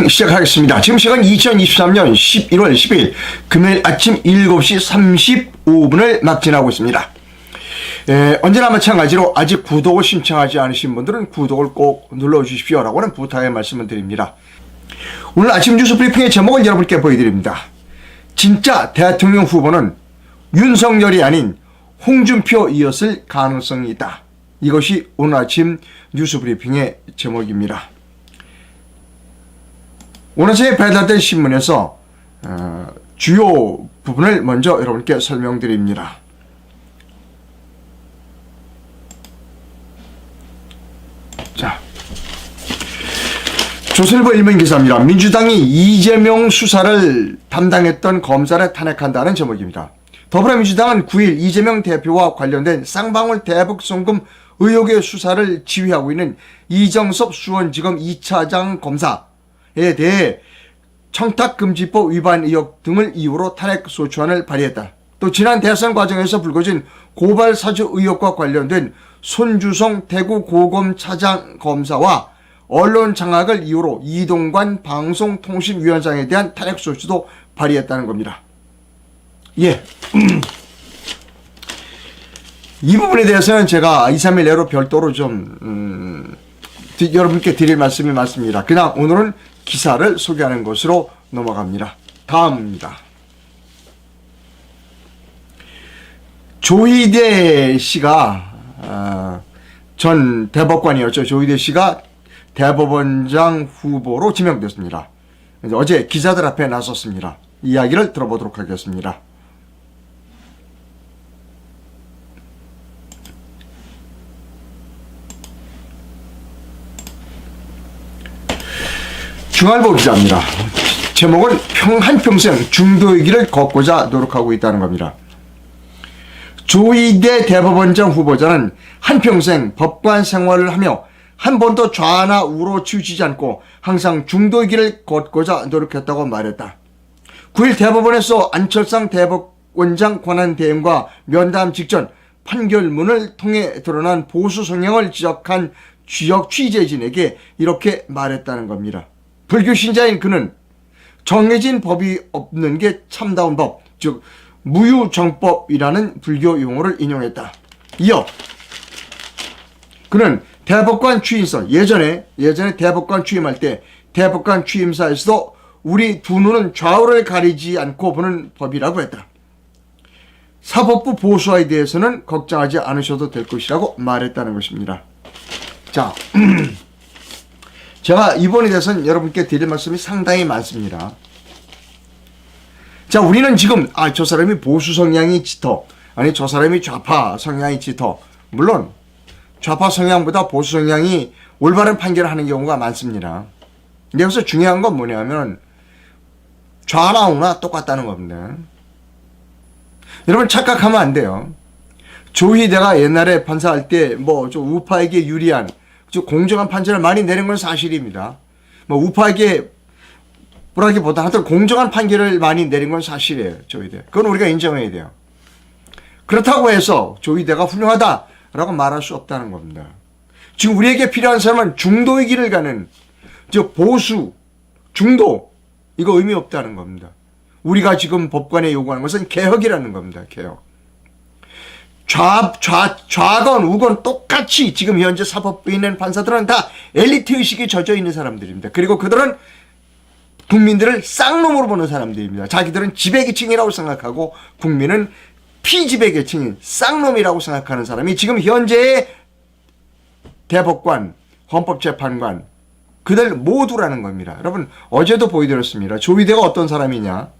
시작하겠습니다. 지금 시간 2023년 11월 10일 금요일 아침 7시 35분을 막 지나고 있습니다. 언제나 마찬가지로 아직 구독을 신청하지 않으신 분들은 구독을 꼭 눌러주십시오 라고는 부탁의 말씀을 드립니다. 오늘 아침 뉴스 브리핑의 제목을 여러분께 보여드립니다. 진짜 대통령 후보는 윤석열이 아닌 홍준표이었을 가능성이 있다. 이것이 오늘 아침 뉴스 브리핑의 제목입니다. 오늘 아침에 배달된 신문에서 주요 부분을 먼저 여러분께 설명드립니다. 자, 조선일보 일면 기사입니다. 민주당이 이재명 수사를 담당했던 검사를 탄핵한다는 제목입니다. 더불어민주당은 9일 이재명 대표와 관련된 쌍방울 대북 송금 의혹의 수사를 지휘하고 있는 이정섭 수원지검 2차장 검사에 대해 청탁금지법 위반 의혹 등을 이유로 탄핵소추안을 발의했다. 또 지난 대선 과정에서 불거진 고발 사주 의혹과 관련된 손주성 대구고검 차장 검사와 언론 장악을 이유로 이동관 방송통신위원장에 대한 탄핵소추도 발의했다는 겁니다. 예. 이 부분에 대해서는 제가 2, 3일 내로 별도로 좀 여러분께 드릴 말씀이 많습니다. 그냥 오늘은 기사를 소개하는 것으로 넘어갑니다. 다음입니다. 조희대 씨가 전 대법관이었죠. 조희대 씨가 대법원장 후보로 지명됐습니다. 어제 기자들 앞에 나섰습니다. 이야기를 들어보도록 하겠습니다. 중앙일보 기자입니다. 제목은 한평생 중도의 길을 걷고자 노력하고 있다는 겁니다. 조희대 대법원장 후보자는 한평생 법관 생활을 하며 한 번도 좌나 우로 치우치지 않고 항상 중도의 길을 걷고자 노력했다고 말했다. 9일 대법원에서 안철상 대법원장 권한대행과 면담 직전 판결문을 통해 드러난 보수 성향을 지적한 지역 취재진에게 이렇게 말했다는 겁니다. 불교 신자인 그는 정해진 법이 없는 게 참다운 법, 즉 무유정법이라는 불교 용어를 인용했다. 이어 그는 대법관 취임서, 예전에 대법관 취임할 때 대법관 취임사에서도 우리 두 눈은 좌우를 가리지 않고 보는 법이라고 했다. 사법부 보수화에 대해서는 걱정하지 않으셔도 될 것이라고 말했다는 것입니다. 자, 제가 이번에 대해서는 여러분께 드릴 말씀이 상당히 많습니다. 자, 우리는 지금 저 사람이 보수 성향이 짙어, 아니 저 사람이 좌파 성향이 짙어. 물론 좌파 성향보다 보수 성향이 올바른 판결을 하는 경우가 많습니다. 근데 여기서 중요한 건 뭐냐면 좌나 우나 똑같다는 겁니다. 여러분 착각하면 안 돼요. 조희대가 옛날에 판사할 때 뭐 좀 우파에게 유리한 공정한 판결을 많이 내는 건 사실입니다. 뭐 우파에게 뭐라기보다 하여튼 공정한 판결을 많이 내린 건 사실이에요. 조희대. 그건 우리가 인정해야 돼요. 그렇다고 해서 조희대가 훌륭하다라고 말할 수 없다는 겁니다. 지금 우리에게 필요한 사람은 중도의 길을 가는 보수, 중도, 이거 의미 없다는 겁니다. 우리가 지금 법관에 요구하는 것은 개혁이라는 겁니다. 개혁. 좌건 우건 똑같이 지금 현재 사법부에 있는 판사들은 다 엘리트 의식이 젖어 있는 사람들입니다. 그리고 그들은 국민들을 쌍놈으로 보는 사람들입니다. 자기들은 지배계층이라고 생각하고 국민은 피지배계층인 쌍놈이라고 생각하는 사람이 지금 현재의 대법관, 헌법재판관, 그들 모두라는 겁니다. 여러분 어제도 보여드렸습니다. 조희대가 어떤 사람이냐.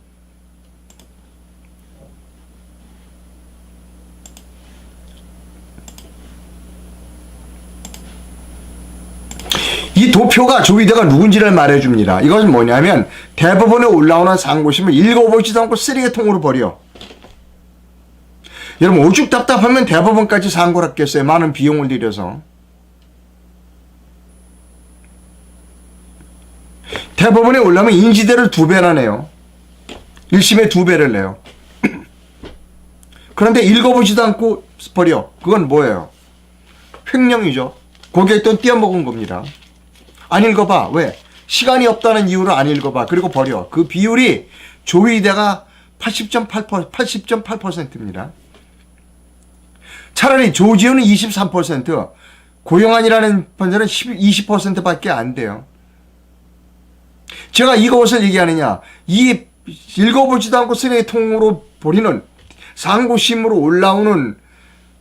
이 도표가 조희대가 누군지를 말해줍니다. 이것은 뭐냐면 대법원에 올라오는 상고심을 읽어보지도 않고 쓰레기통으로 버려. 여러분 오죽 답답하면 대법원까지 상고를 했겠어요. 많은 비용을 들여서. 대법원에 올라오면 인지대를 2배나 내요. 1심에 2배를 내요. 그런데 읽어보지도 않고 버려. 그건 뭐예요? 횡령이죠. 거기에 또 띄어먹은 겁니다. 안 읽어봐. 왜? 시간이 없다는 이유로 안 읽어봐. 그리고 버려. 그 비율이 조의대가 80.8%입니다. 차라리 조지훈은 23%, 고영안이라는 번째는 20%밖에 안 돼요. 제가 이것을 얘기하느냐, 이 읽어보지도 않고 쓰레기통으로 버리는 상고심으로 올라오는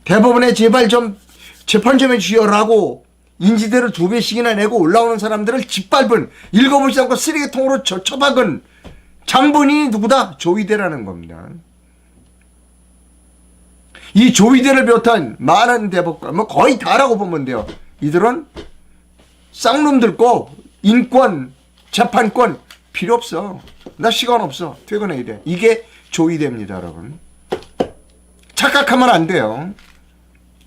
대법원에 제발 좀 재판 좀 해주시오라고 인지대를 2배씩이나 내고 올라오는 사람들을 짓밟은, 읽어보지도 않고 쓰레기통으로 처박은 장본인이 누구다? 조의대라는 겁니다. 이 조의대를 비롯한 많은 대법관, 뭐 거의 다라고 보면 돼요. 이들은 쌍놈들 거 인권, 재판권 필요 없어. 나 시간 없어. 퇴근해야 돼. 이게 조의대입니다, 여러분. 착각하면 안 돼요.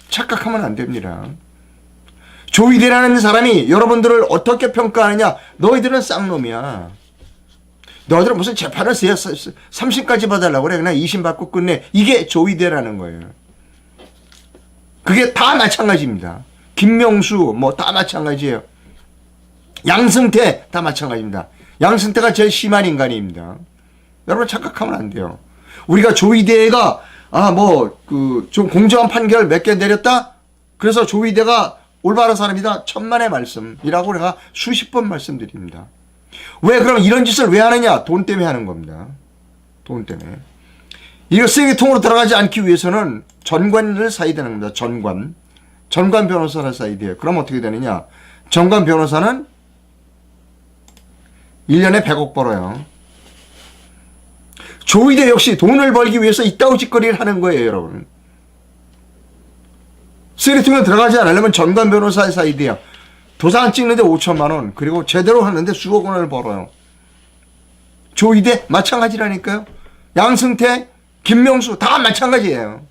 착각하면 안 됩니다. 조의대라는 사람이 여러분들을 어떻게 평가하느냐? 너희들은 쌍놈이야. 너희들은 무슨 재판을 3심까지 봐달라고 그래. 그냥 2심 받고 끝내. 이게 조의대라는 거예요. 그게 다 마찬가지입니다. 김명수 뭐 다 마찬가지예요. 양승태 다 마찬가지입니다. 양승태가 제일 심한 인간입니다. 여러분 착각하면 안 돼요. 우리가 조의대가 좀 공정한 판결 몇 개 내렸다? 그래서 조의대가 올바른 사람이다. 천만의 말씀이라고 내가 수십 번 말씀드립니다. 왜 그럼 이런 짓을 왜 하느냐? 돈 때문에 하는 겁니다. 돈 때문에. 이거 쓰레기통으로 들어가지 않기 위해서는 전관을 사야 되는 겁니다. 전관 변호사를 사야 돼요. 그럼 어떻게 되느냐? 전관 변호사는 1년에 100억 벌어요. 조의대 역시 돈을 벌기 위해서 이따구 짓거리를 하는 거예요, 여러분. 쓰레기통에 들어가지 않으려면 전관 변호사에 사야 돼요. 도장 찍는데 5천만 원, 그리고 제대로 하는데 수억 원을 벌어요. 조의대 마찬가지라니까요. 양승태, 김명수 다 마찬가지예요.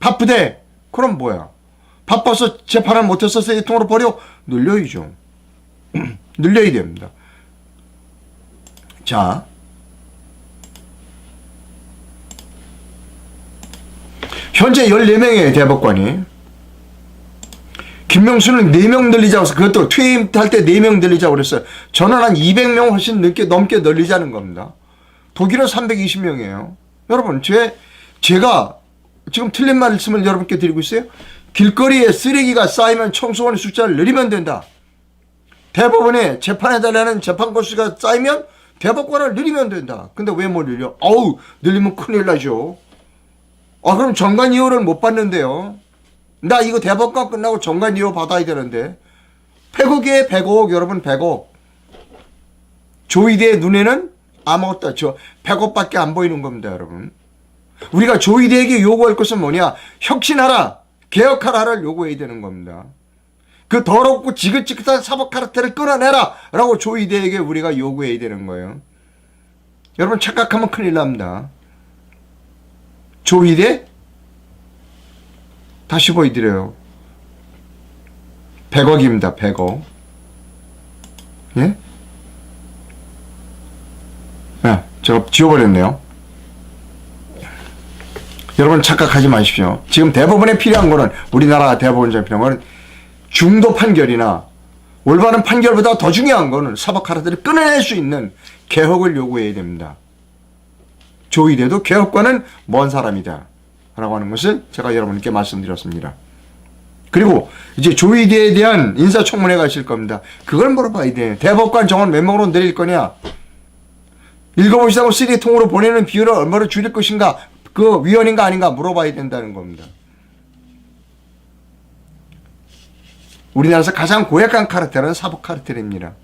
바쁘대. 그럼 뭐야? 바빠서 재판을 못해서 쓰레기통으로 버려? 늘려야죠. 늘려야 됩니다. 자, 현재 14명의 대법관이, 김명수는 4명 늘리자고 해서, 그것도 퇴임할 때 4명 늘리자고 그랬어요. 저는 한 200명 훨씬 넘게 늘리자는 겁니다. 독일은 320명이에요. 여러분, 제가 지금 틀린 말씀을 여러분께 드리고 있어요. 길거리에 쓰레기가 쌓이면 청소원의 숫자를 늘리면 된다. 대법원에 재판해달라는 재판 건수가 쌓이면 대법관을 늘리면 된다. 근데 왜 못 늘려? 늘리면 큰일 나죠. 그럼 정관 이호를 못 받는데요. 나 이거 대법관 끝나고 정관 이호 받아야 되는데. 100억이에요, 100억. 여러분, 100억. 조의대의 눈에는 아무것도 100억밖에 안 보이는 겁니다, 여러분. 우리가 조의대에게 요구할 것은 뭐냐? 혁신하라, 개혁하라를 요구해야 되는 겁니다. 그 더럽고 지긋지긋한 사법 카르텔을 끊어내라 라고 조의대에게 우리가 요구해야 되는 거예요. 여러분 착각하면 큰일 납니다. 조의대 다시 보여드려요. 100억입니다. 100억. 예? 제가 지워버렸네요. 여러분 착각하지 마십시오. 지금 대법원에 필요한 거는, 우리나라 대법원장에 필요한 거는 중도 판결이나 올바른 판결보다 더 중요한 거는 사법 카르텔을 끊어낼 수 있는 개혁을 요구해야 됩니다. 조의대도 개혁과는 먼 사람이다 라고 하는 것을 제가 여러분께 말씀드렸습니다. 그리고 이제 조의대에 대한 인사청문회가 있을 겁니다. 그걸 물어봐야 돼요. 대법관 정원 몇 명으로 내릴 거냐? 읽어보시다고 쓰레기통으로 보내는 비율을 얼마로 줄일 것인가? 그 위헌인가 아닌가 물어봐야 된다는 겁니다. 우리나라에서 가장 고약한 카르텔은 사법 카르텔입니다.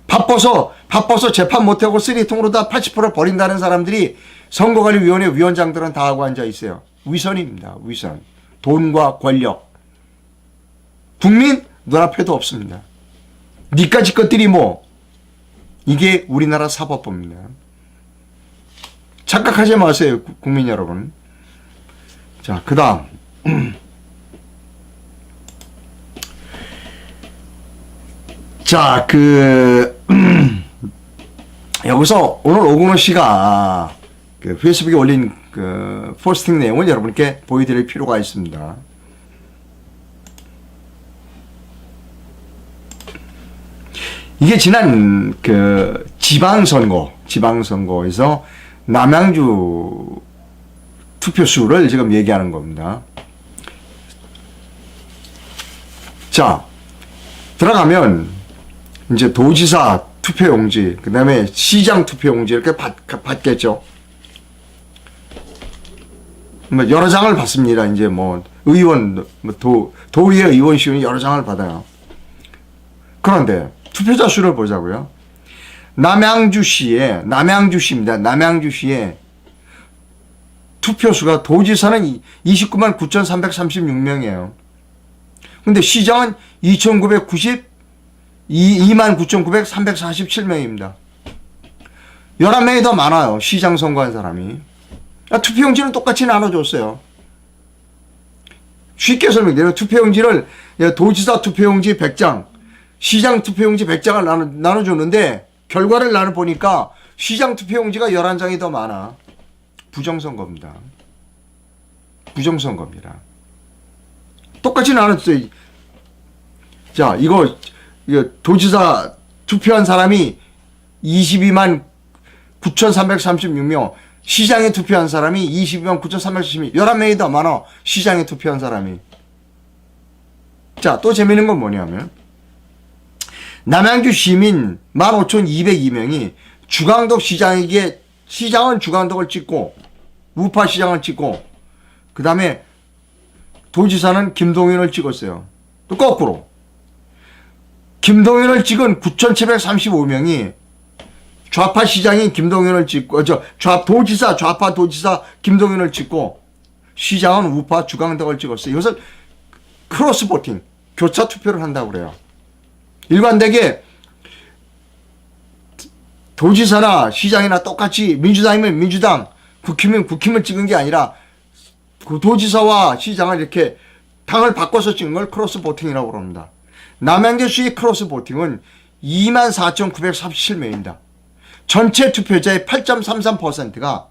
바빠서 재판 못하고 쓰레기통으로 다 80% 버린다는 사람들이 선거관리위원회 위원장들은 다 하고 앉아 있어요. 위선입니다. 위선. 돈과 권력. 국민 눈앞에도 없습니다. 니까지 것들이 뭐. 이게 우리나라 사법부입니다. 착각하지 마세요, 국민 여러분. 자, 그 다음. 자, 여기서 오늘 오근호 씨가 페이스북에 올린 포스팅 내용을 여러분께 보여드릴 필요가 있습니다. 이게 지난 그 지방선거에서 남양주 투표수를 지금 얘기하는 겁니다. 자, 들어가면 이제 도지사 투표용지, 그 다음에 시장 투표용지 이렇게 받겠죠. 뭐 여러 장을 받습니다. 이제 뭐 의원, 도의회 의원실은 여러 장을 받아요. 그런데 투표자 수를 보자고요. 남양주시입니다. 남양주시에 투표수가 도지사는 29만 9,336명이에요. 근데 시장은 2만 9,347명입니다. 11명이 더 많아요. 시장 선거한 사람이. 투표용지는 똑같이 나눠줬어요. 쉽게 설명드리면 투표용지를 도지사 투표용지 100장, 시장 투표용지 100장을 나눠줬는데 결과를 나눠보니까 시장 투표용지가 11장이 더 많아. 부정선거입니다. 부정선거입니다. 똑같이 나눴어요. 자, 이거 도지사 투표한 사람이 22만 9,336명, 시장에 투표한 사람이 22만 9,336명, 11명이 더 많아. 시장에 투표한 사람이. 자, 또 재밌는 건 뭐냐면 남양주 시민 15,202명이 주광덕 시장에게, 시장은 주광덕을 찍고 우파 시장을 찍고 그 다음에 도지사는 김동연을 찍었어요. 또 거꾸로 김동연을 찍은 9,735명이 좌파 시장인 김동연을 찍고 좌파 도지사 김동연을 찍고 시장은 우파 주광덕을 찍었어요. 이것을 크로스 보팅, 교차 투표를 한다고 그래요. 일관되게 도지사나 시장이나 똑같이 민주당이면 민주당, 국힘이면 국힘을 찍은 게 아니라 그 도지사와 시장을 이렇게 당을 바꿔서 찍는 걸 크로스 보팅이라고 합니다. 남양주시 크로스 보팅은 24,937명입니다. 전체 투표자의 8.33%가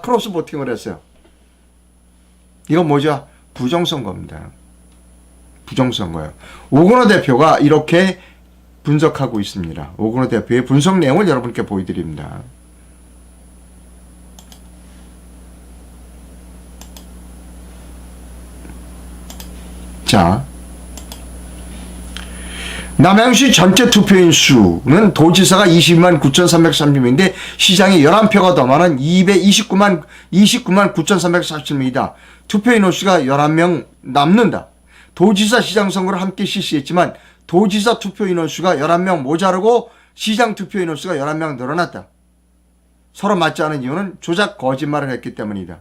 크로스 보팅을 했어요. 이건 뭐죠? 부정선거입니다. 부정선거예요. 오건호 대표가 이렇게 분석하고 있습니다. 오건호 대표의 분석 내용을 여러분께 보여드립니다. 자, 남양주시 전체 투표인 수는 도지사가 22만 9,330명인데 시장이 11표가 더 많은 29만 9,347명이다. 투표인 수가 11명 남는다. 도지사 시장 선거를 함께 실시했지만 도지사 투표 인원수가 11명 모자르고 시장 투표 인원수가 11명 늘어났다. 서로 맞지 않은 이유는 조작 거짓말을 했기 때문이다.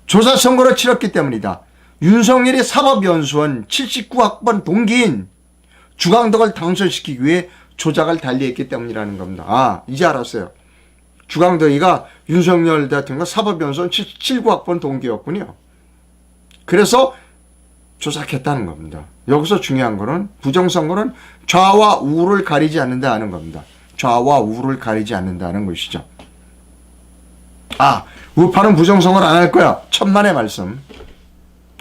조사 선거를 치렀기 때문이다. 윤석열이 사법연수원 79학번 동기인 주광덕을 당선시키기 위해 조작을 달리했기 때문이라는 겁니다. 아, 이제 알았어요. 주광덕이가 윤석열 대통령과 사법연수원 79학번 동기였군요. 그래서 조작했다는 겁니다. 여기서 중요한 거는 부정선거는 좌와 우를 가리지 않는다는 겁니다. 좌와 우를 가리지 않는다는 것이죠. 아, 우파는 부정선거를 안 할 거야. 천만의 말씀.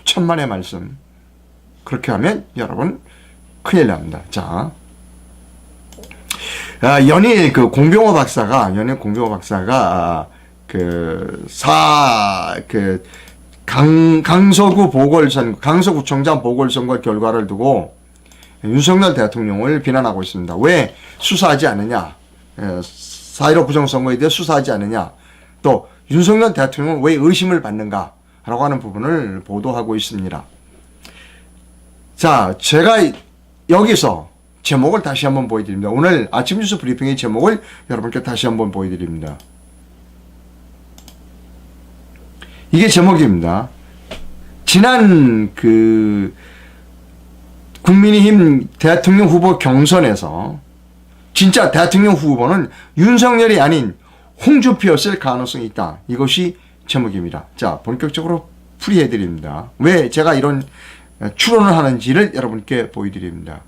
천만의 말씀. 그렇게 하면 여러분 큰일 납니다. 자, 연일 공병호 박사가 강서구청장 보궐선거 결과를 두고 윤석열 대통령을 비난하고 있습니다. 왜 수사하지 않느냐? 4.15 부정선거에 대해 수사하지 않느냐? 또 윤석열 대통령은 왜 의심을 받는가? 라고 하는 부분을 보도하고 있습니다. 자, 제가 여기서 제목을 다시 한번 보여드립니다. 오늘 아침 뉴스 브리핑의 제목을 여러분께 다시 한번 보여드립니다. 이게 제목입니다. 지난 국민의힘 대통령 후보 경선에서 진짜 대통령 후보는 윤석열이 아닌 홍준표였을 가능성이 있다. 이것이 제목입니다. 자, 본격적으로 풀이해드립니다. 왜 제가 이런 추론을 하는지를 여러분께 보여드립니다.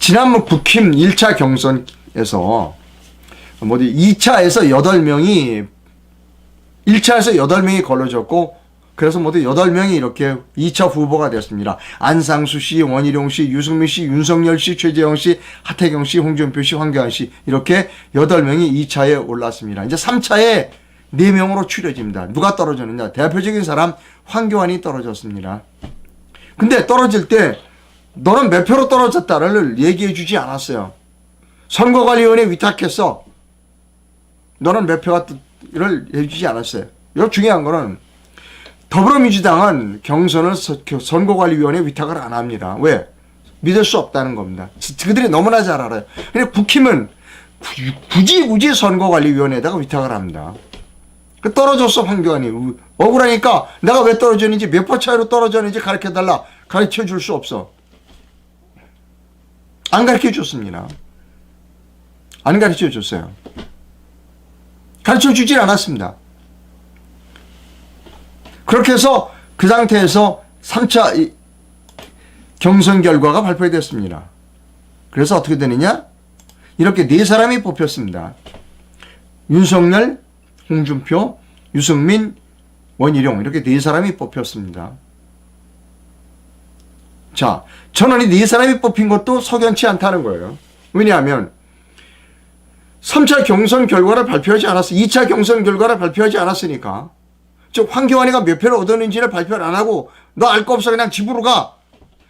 지난번 국힘 1차 경선에서 2차에서 8명이 1차에서 8명이 걸러졌고 그래서 모두 8명이 이렇게 2차 후보가 됐습니다. 안상수 씨, 원희룡 씨, 유승민 씨, 윤석열 씨, 최재형 씨, 하태경 씨, 홍준표 씨, 황교안 씨 이렇게 8명이 2차에 올랐습니다. 이제 3차에 4명으로 추려집니다. 누가 떨어졌느냐? 대표적인 사람 황교안이 떨어졌습니다. 근데 떨어질 때 너는 몇 표로 떨어졌다를 얘기해 주지 않았어요. 선거관리위원회에 위탁해서 너는 몇 표를 해주지 않았어요. 이 중요한 거는 더불어민주당은 경선을 선거관리위원회에 위탁을 안 합니다. 왜? 믿을 수 없다는 겁니다. 그들이 너무나 잘 알아요. 근데 국힘은 굳이 선거관리위원회에다가 위탁을 합니다. 떨어졌어 황교안이. 억울하니까 내가 왜 떨어졌는지 몇 표 차이로 떨어졌는지 가르쳐달라. 가르쳐줄 수 없어. 안 가르쳐줬습니다. 안 가르쳐줬어요. 가르쳐주질 않았습니다. 그렇게 해서 그 상태에서 3차 경선 결과가 발표됐습니다. 그래서 어떻게 되느냐? 이렇게 4사람이 뽑혔습니다. 윤석열, 홍준표, 유승민, 원희룡 이렇게 4사람이 뽑혔습니다. 자, 저는 이 4사람이 뽑힌 것도 석연치 않다는 거예요. 왜냐하면 3차 경선 결과를 발표하지 않았어. 2차 경선 결과를 발표하지 않았으니까. 즉 황교안이가 몇 표를 얻었는지를 발표를 안 하고 너 알 거 없어 그냥 집으로 가.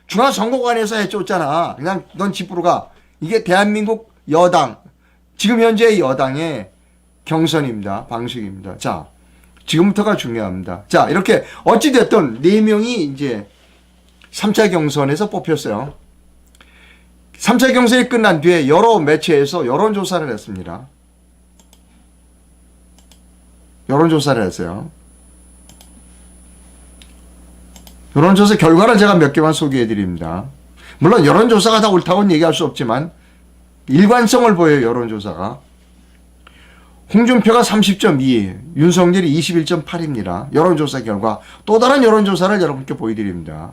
중앙선거관에서 해줬잖아. 그냥 넌 집으로 가. 이게 대한민국 여당 지금 현재 여당의 경선입니다. 방식입니다. 자, 지금부터가 중요합니다. 자, 이렇게 어찌됐든 4명이 이제 3차 경선에서 뽑혔어요. 3차 경선이 끝난 뒤에 여러 매체에서 여론조사를 했습니다. 여론조사를 했어요. 여론조사 결과를 제가 몇 개만 소개해 드립니다. 물론 여론조사가 다 옳다고는 얘기할 수 없지만 일관성을 보여요. 여론조사가. 홍준표가 30.2, 윤석열이 21.8입니다. 여론조사 결과. 또 다른 여론조사를 여러분께 보여드립니다.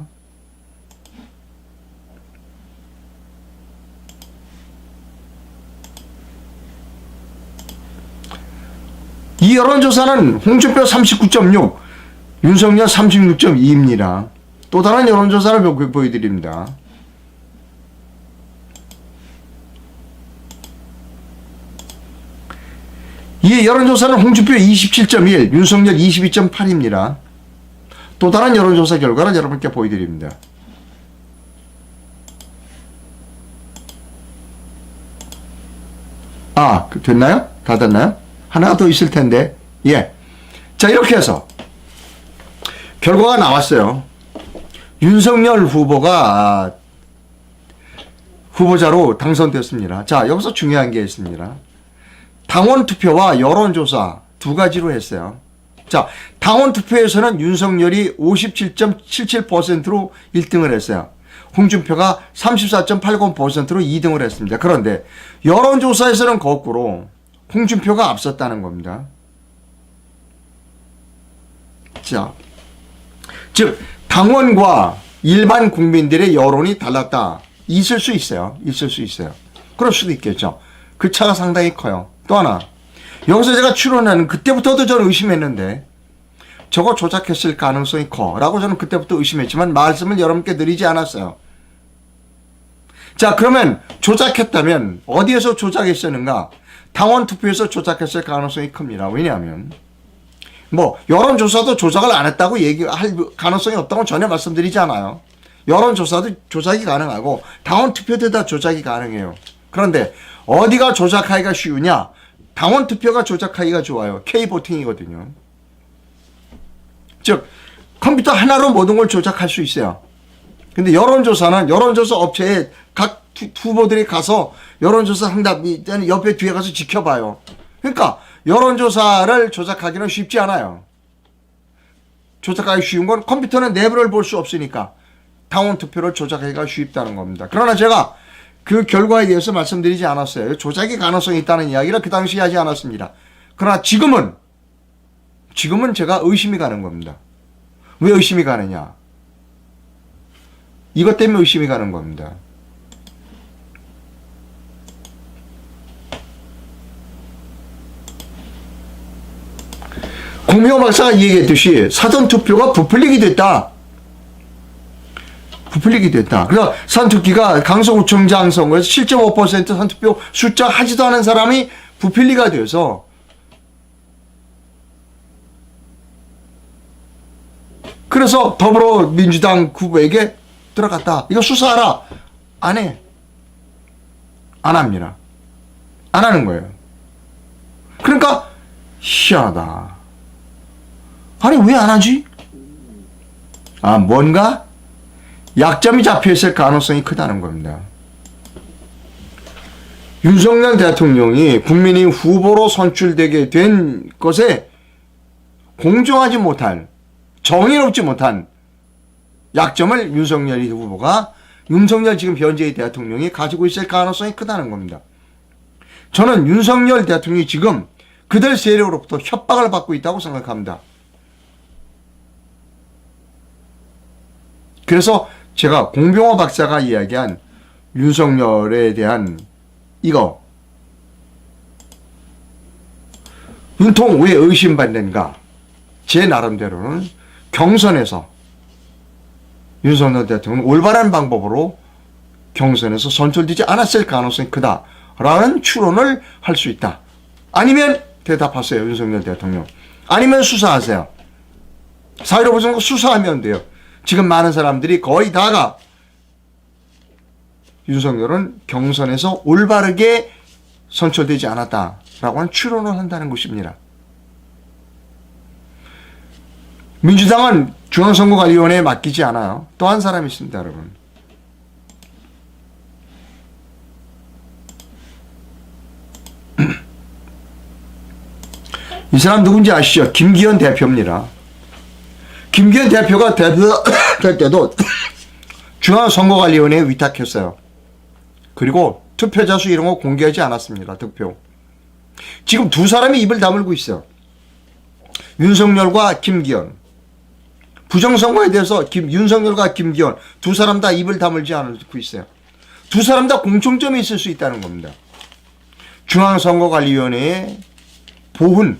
이 여론조사는 홍준표 39.6, 윤석열 36.2입니다. 또 다른 여론조사를 보여드립니다. 이 여론조사는 홍준표 27.1, 윤석열 22.8입니다. 또 다른 여론조사 결과를 여러분께 보여드립니다. 아, 됐나요? 다 됐나요? 하나 더 있을 텐데. 예. 자, 이렇게 해서 결과가 나왔어요. 윤석열 후보가 후보자로 당선됐습니다. 자, 여기서 중요한 게 있습니다. 당원 투표와 여론조사 두 가지로 했어요. 자, 당원 투표에서는 윤석열이 57.77%로 1등을 했어요. 홍준표가 34.80%로 2등을 했습니다. 그런데 여론조사에서는 거꾸로 홍준표가 앞섰다는 겁니다. 자, 즉 당원과 일반 국민들의 여론이 달랐다. 있을 수 있어요. 있을 수 있어요. 그럴 수도 있겠죠. 그 차가 상당히 커요. 또 하나, 여기서 제가 추론하는 그때부터도 저는 의심했는데 저거 조작했을 가능성이 커 라고 저는 그때부터 의심했지만 말씀을 여러분께 드리지 않았어요. 자, 그러면 조작했다면 어디에서 조작했었는가? 당원 투표에서 조작했을 가능성이 큽니다. 왜냐하면 뭐 여론조사도 조작을 안 했다고 얘기할 가능성이 없다고 전혀 말씀드리지 않아요. 여론조사도 조작이 가능하고 당원 투표도 다 조작이 가능해요. 그런데 어디가 조작하기가 쉬우냐? 당원 투표가 조작하기가 좋아요. K보팅이거든요. 즉 컴퓨터 하나로 모든 걸 조작할 수 있어요. 근데 여론조사는 여론조사 업체에 각 후보들이 가서 여론조사 상담이 옆에 뒤에 가서 지켜봐요. 그러니까 여론조사를 조작하기는 쉽지 않아요. 조작하기 쉬운 건 컴퓨터는 내부를 볼 수 없으니까 당원 투표를 조작하기가 쉽다는 겁니다. 그러나 제가 그 결과에 대해서 말씀드리지 않았어요. 조작의 가능성이 있다는 이야기를 그 당시에 하지 않았습니다. 그러나 지금은 제가 의심이 가는 겁니다. 왜 의심이 가느냐? 이것 때문에 의심이 가는 겁니다. 공명호 박사가 얘기했듯이 사전투표가 부풀리게 됐다. 부풀리게 됐다. 그래서 사전투표가 강서구청장 선거에서 7.5% 사전투표 숫자 하지도 않은 사람이 부풀리가 돼서 그래서 더불어민주당 후보에게 들어갔다. 이거 수사하라. 안 해. 안 합니다. 안 하는 거예요. 그러니까 희한하다. 아니 왜 안 하지? 아 뭔가 약점이 잡혀있을 가능성이 크다는 겁니다. 윤석열 대통령이 국민의 후보로 선출되게 된 것에 공정하지 못한 정의롭지 못한 약점을 윤석열 후보가 윤석열 지금 현재의 대통령이 가지고 있을 가능성이 크다는 겁니다. 저는 윤석열 대통령이 지금 그들 세력으로부터 협박을 받고 있다고 생각합니다. 그래서 제가 공병호 박사가 이야기한 윤석열에 대한 이거 윤통 왜 의심받는가? 제 나름대로는 경선에서 윤석열 대통령은 올바른 방법으로 경선에서 선출되지 않았을 가능성이 크다라는 추론을 할 수 있다. 아니면 대답하세요, 윤석열 대통령. 아니면 수사하세요. 사회로 보는 거 수사하면 돼요. 지금 많은 사람들이 거의 다가 윤석열은 경선에서 올바르게 선출되지 않았다라고 하는 추론을 한다는 것입니다. 민주당은 중앙선거관리위원회에 맡기지 않아요. 또 한 사람이 있습니다, 여러분. 이 사람 누군지 아시죠? 김기현 대표입니다. 김기현 대표가 대표 될 때도 중앙선거관리위원회에 위탁했어요. 그리고 투표자 수 이런 거 공개하지 않았습니다. 득표. 지금 두 사람이 입을 다물고 있어요. 윤석열과 김기현. 부정선거에 대해서 윤석열과 김기현 두 사람 다 입을 다물지 않고 있어요. 두 사람 다 공통점이 있을 수 있다는 겁니다. 중앙선거관리위원회의 보훈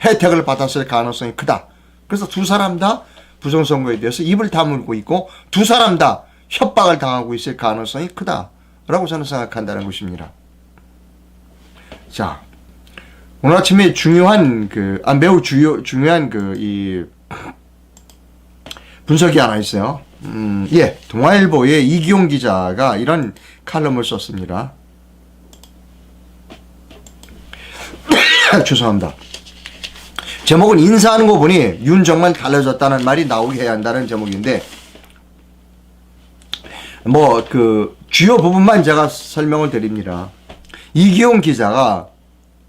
혜택을 받았을 가능성이 크다. 그래서 두 사람 다 부정선거에 대해서 입을 다물고 있고 두 사람 다 협박을 당하고 있을 가능성이 크다라고 저는 생각한다는 것입니다. 자, 오늘 아침에 중요한 매우 중요한 이 분석이 하나 있어요. 예, 동아일보의 이기용 기자가 이런 칼럼을 썼습니다. 죄송합니다. 제목은 인사하는 거 보니 윤정만 달라졌다는 말이 나오게 해야 한다는 제목인데 주요 부분만 제가 설명을 드립니다. 이기용 기자가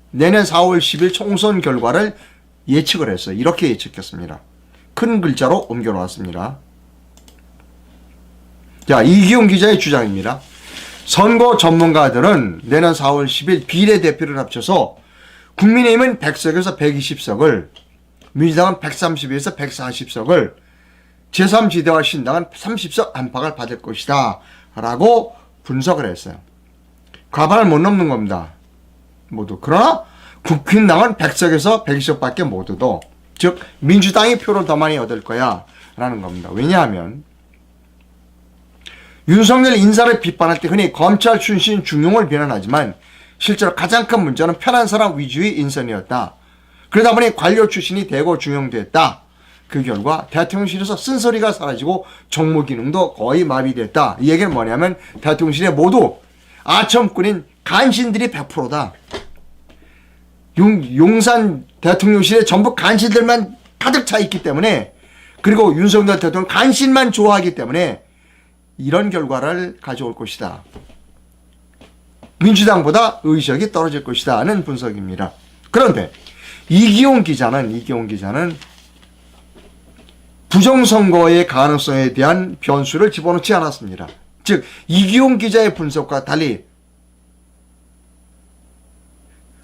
내년 4월 10일 총선 결과를 예측을 했어요. 이렇게 예측했습니다. 큰 글자로 옮겨놓았습니다. 자, 이기용 기자의 주장입니다. 선거 전문가들은 내년 4월 10일 비례대표를 합쳐서 국민의힘은 100석에서 120석을, 민주당은 130에서 140석을, 제3지대와 신당은 30석 안팎을 받을 것이다 라고 분석을 했어요. 과반을 못 넘는 겁니다. 모두. 그러나 국힘당은 100석에서 120석밖에 못 얻어. 즉 민주당이 표를 더 많이 얻을 거야 라는 겁니다. 왜냐하면 윤석열 인사를 비판할 때 흔히 검찰 출신 중용을 비난하지만 실제로 가장 큰 문제는 편한 사람 위주의 인선이었다. 그러다 보니 관료 출신이 대거 중용됐다. 그 결과 대통령실에서 쓴소리가 사라지고 정무 기능도 거의 마비됐다. 이 얘기는 뭐냐면 대통령실에 모두 아첨꾼인 간신들이 100%다. 용산 대통령실에 전부 간신들만 가득 차 있기 때문에, 그리고 윤석열 대통령 간신만 좋아하기 때문에 이런 결과를 가져올 것이다. 민주당보다 의석이 떨어질 것이다 하는 분석입니다. 그런데 이기용 기자는 부정선거의 가능성에 대한 변수를 집어넣지 않았습니다. 즉 이기용 기자의 분석과 달리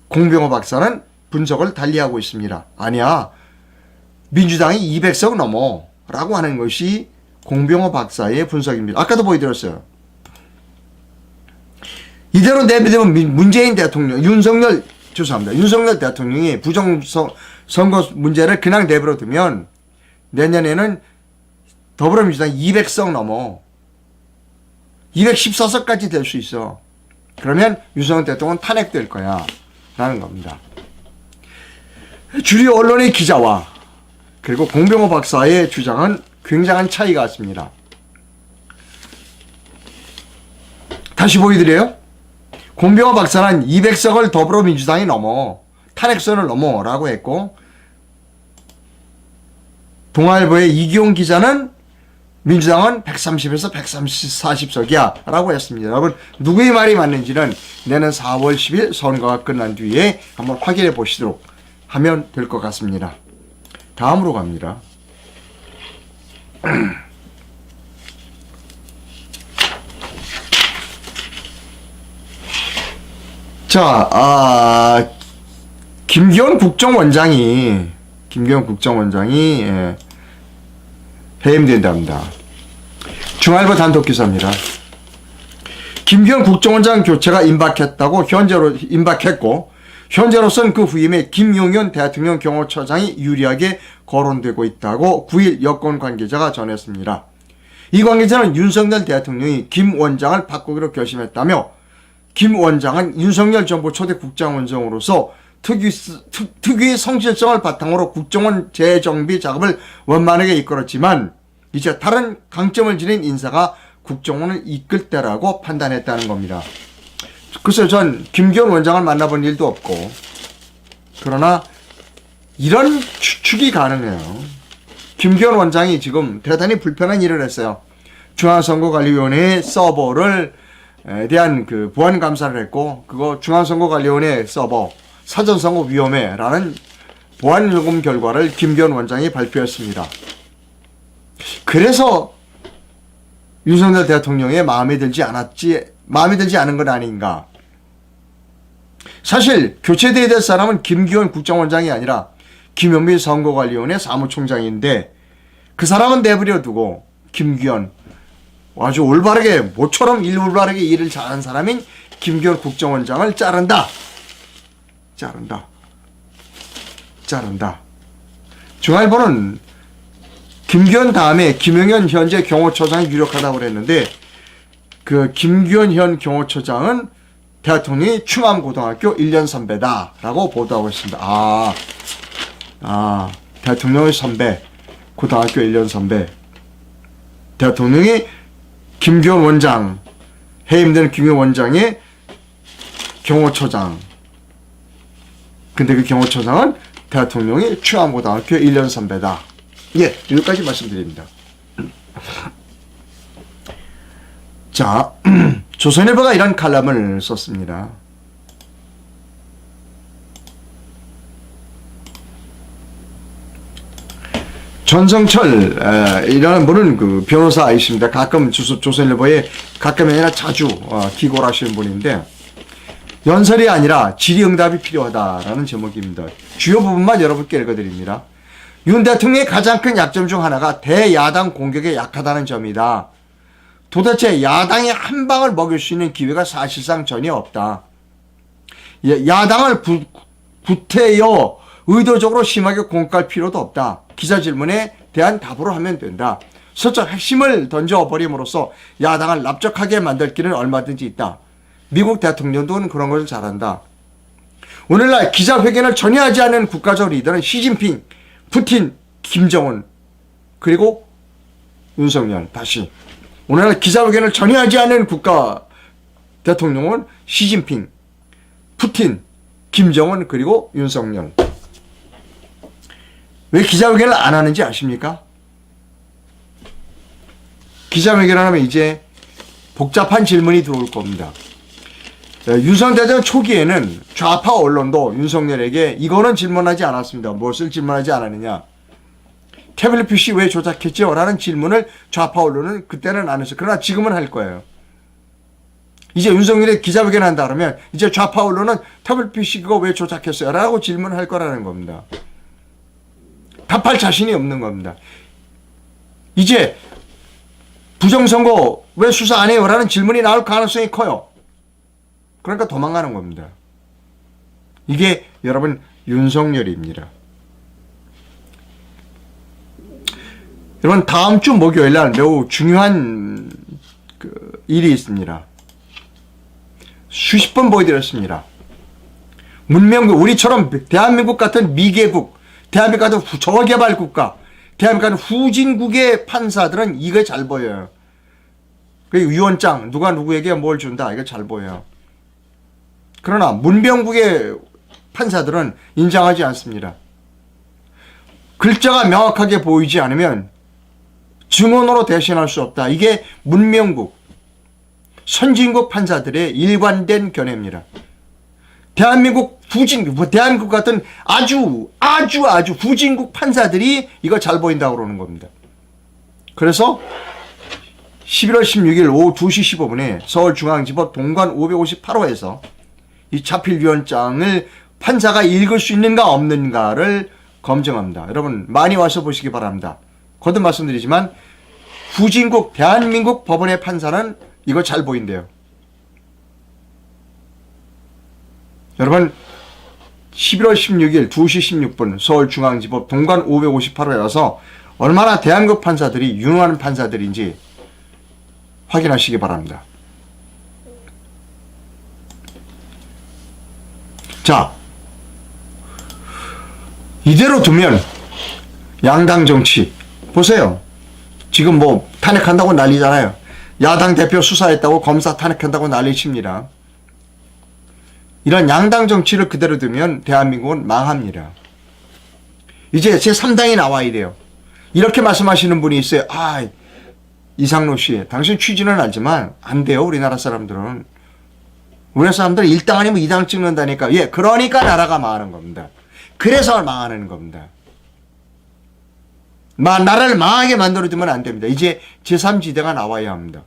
공병호 박사는 분석을 달리하고 있습니다. 아니야, 민주당이 200석 넘어 라고 하는 것이 공병호 박사의 분석입니다. 아까도 보여드렸어요. 이대로 내비두면 문재인 대통령, 윤석열 대통령이 선거 문제를 그냥 내버려 두면 내년에는 더불어민주당 200석 넘어 214석까지 될 수 있어. 그러면 윤석열 대통령은 탄핵될 거야 라는 겁니다. 주류 언론의 기자와 그리고 공병호 박사의 주장은 굉장한 차이가 있습니다. 다시 보여드려요. 공병호 박사는 200석을 더불어민주당이 넘어 탄핵선을 넘어 라고 했고, 동아일보의 이기용 기자는 민주당은 130에서 140석이야 라고 했습니다. 여러분, 누구의 말이 맞는지는 내년 4월 10일 선거가 끝난 뒤에 한번 확인해 보시도록 하면 될 것 같습니다. 다음으로 갑니다. 자, 김기현 국정원장이 해임된답니다. 중앙일보 단독 기사입니다. 김기현 국정원장 교체가 임박했고 현재로서는 그 후임에 김용현 대통령 경호처장이 유리하게 거론되고 있다고 9일 여권 관계자가 전했습니다. 이 관계자는 윤석열 대통령이 김 원장을 바꾸기로 결심했다며, 김 원장은 윤석열 정부 초대 국정원장으로서 특유의 성실성을 바탕으로 국정원 재정비 작업을 원만하게 이끌었지만 이제 다른 강점을 지닌 인사가 국정원을 이끌 때라고 판단했다는 겁니다. 글쎄요, 전 김기현 원장을 만나본 일도 없고, 그러나 이런 추측이 가능해요. 김기현 원장이 지금 대단히 불편한 일을 했어요. 중앙선거관리위원회의 서버를 대한 그 보안 감사를 했고, 그거 중앙선거관리위원회 서버 사전선거 위험해라는 보안 요금 결과를 김기현 원장이 발표했습니다. 그래서 윤석열 대통령의 마음에 들지 않은 건 아닌가. 사실 교체돼야 될 사람은 김기현 국정원장이 아니라 김현미 선거관리위원회 사무총장인데, 그 사람은 내버려 두고 김기현, 아주 올바르게 모처럼 올바르게 일을 잘한 사람인 김기현 국정원장을 자른다. 중앙일보는 김기현 다음에 김용현 현재 경호처장이 유력하다고 그랬는데, 그 김기현 현 경호처장은 대통령이 충암고등학교 1년 선배다라고 보도하고 있습니다. 대통령의 선배, 고등학교 1년 선배. 대통령이 김기현 원장, 해임된 김기현 원장의 경호처장. 근데 그 경호처장은 대통령이 충암고등학교 1년 선배다. 예, 여기까지 말씀드립니다. 자, 조선일보가 이런 칼럼을 썼습니다. 전성철 이라는 분은 그 변호사이십니다. 가끔 조선일보에 가끔이 아니라 자주 기고를 하시는 분인데, 연설이 아니라 질의응답이 필요하다라는 제목입니다. 주요 부분만 여러분께 읽어드립니다. 윤 대통령의 가장 큰 약점 중 하나가 대야당 공격에 약하다는 점이다. 도대체 야당이 한 방을 먹일 수 있는 기회가 사실상 전혀 없다. 야당을 구태여 의도적으로 심하게 공격할 필요도 없다. 기자 질문에 대한 답으로 하면 된다. 서쪽 핵심을 던져버림으로써 야당을 납작하게 만들 길은 얼마든지 있다. 미국 대통령도 그런 것을 잘한다. 오늘날 기자회견을 전혀 하지 않는 국가적 리더는 시진핑, 푸틴, 김정은, 그리고 윤석열. 다시 오늘날 기자회견을 전혀 하지 않는 국가 대통령은 시진핑, 푸틴, 김정은, 그리고 윤석열. 왜 기자회견을 안 하는지 아십니까? 기자회견을 하면 이제 복잡한 질문이 들어올 겁니다. 윤석열 대통령 초기에는 좌파 언론도 윤석열에게 이거는 질문하지 않았습니다. 무엇을 질문하지 않았느냐. 태블릿 PC 왜 조작했죠? 라는 질문을 좌파 언론은 그때는 안 했어요. 그러나 지금은 할 거예요. 이제 윤석열이 기자회견 한다 그러면 이제 좌파 언론은 태블릿 PC 그거 왜 조작했어요? 라고 질문할 거라는 겁니다. 답할 자신이 없는 겁니다. 이제 부정선거 왜 수사 안 해요? 라는 질문이 나올 가능성이 커요. 그러니까 도망가는 겁니다. 이게 여러분 윤석열입니다. 여러분, 다음 주 목요일 날 매우 중요한 일이 있습니다. 수십 번 보여드렸습니다. 문명국, 우리처럼 대한민국 같은 미개국, 대한민국 같은 저개발 국가, 대한민국 같은 후진국의 판사들은 이거 잘 보여요. 그 위원장, 누가 누구에게 뭘 준다, 이거 잘 보여요. 그러나 문명국의 판사들은 인정하지 않습니다. 글자가 명확하게 보이지 않으면 증언으로 대신할 수 없다. 이게 문명국, 선진국 판사들의 일관된 견해입니다. 대한민국 후진국, 대한민국 같은 아주 후진국 판사들이 이거 잘 보인다고 그러는 겁니다. 그래서 11월 16일 오후 2시 15분에 서울중앙지법 동관 558호에서 이 자필위원장을 판사가 읽을 수 있는가 없는가를 검증합니다. 여러분 많이 와서 보시기 바랍니다. 거듭 말씀드리지만 후진국 대한민국 법원의 판사는 이거 잘 보인대요. 여러분 11월 16일 2시 16분 서울중앙지법 동관 558호에 와서 얼마나 대한민국 판사들이 유능한 판사들인지 확인하시기 바랍니다. 자, 이대로 두면 양당 정치 보세요. 지금 뭐 탄핵한다고 난리잖아요. 야당 대표 수사했다고 검사 탄핵한다고 난리칩니다. 이런 양당 정치를 그대로 두면 대한민국은 망합니다. 이제 제3당이 나와야 돼요. 이렇게 말씀하시는 분이 있어요. 아, 이상로 씨, 당신 취지는 알지만 안 돼요. 우리나라 사람들은. 우리나라 사람들은 1당 아니면 2당 찍는다니까. 예, 그러니까 나라가 망하는 겁니다. 그래서 망하는 겁니다. 나라를 망하게 만들어두면 안 됩니다. 이제 제3지대가 나와야 합니다.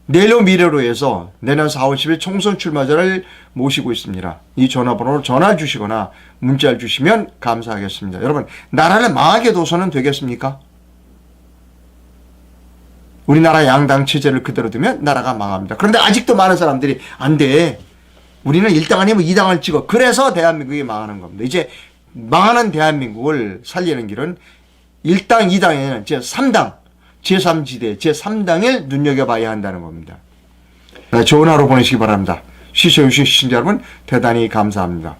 내일로 미래로 해서 내년 4월 10일 총선 출마자를 모시고 있습니다. 이 전화번호로 전화 주시거나 문자를 주시면 감사하겠습니다. 여러분, 나라를 망하게 둬서는 되겠습니까? 우리나라 양당 체제를 그대로 두면 나라가 망합니다. 그런데 아직도 많은 사람들이 안 돼. 우리는 1당 아니면 2당을 찍어. 그래서 대한민국이 망하는 겁니다. 이제 망하는 대한민국을 살리는 길은 1당, 2당이 아니라 제3당, 제3지대, 제3당을 눈여겨봐야 한다는 겁니다. 좋은 하루 보내시기 바랍니다. 시청해주신 시청자 여러분 대단히 감사합니다.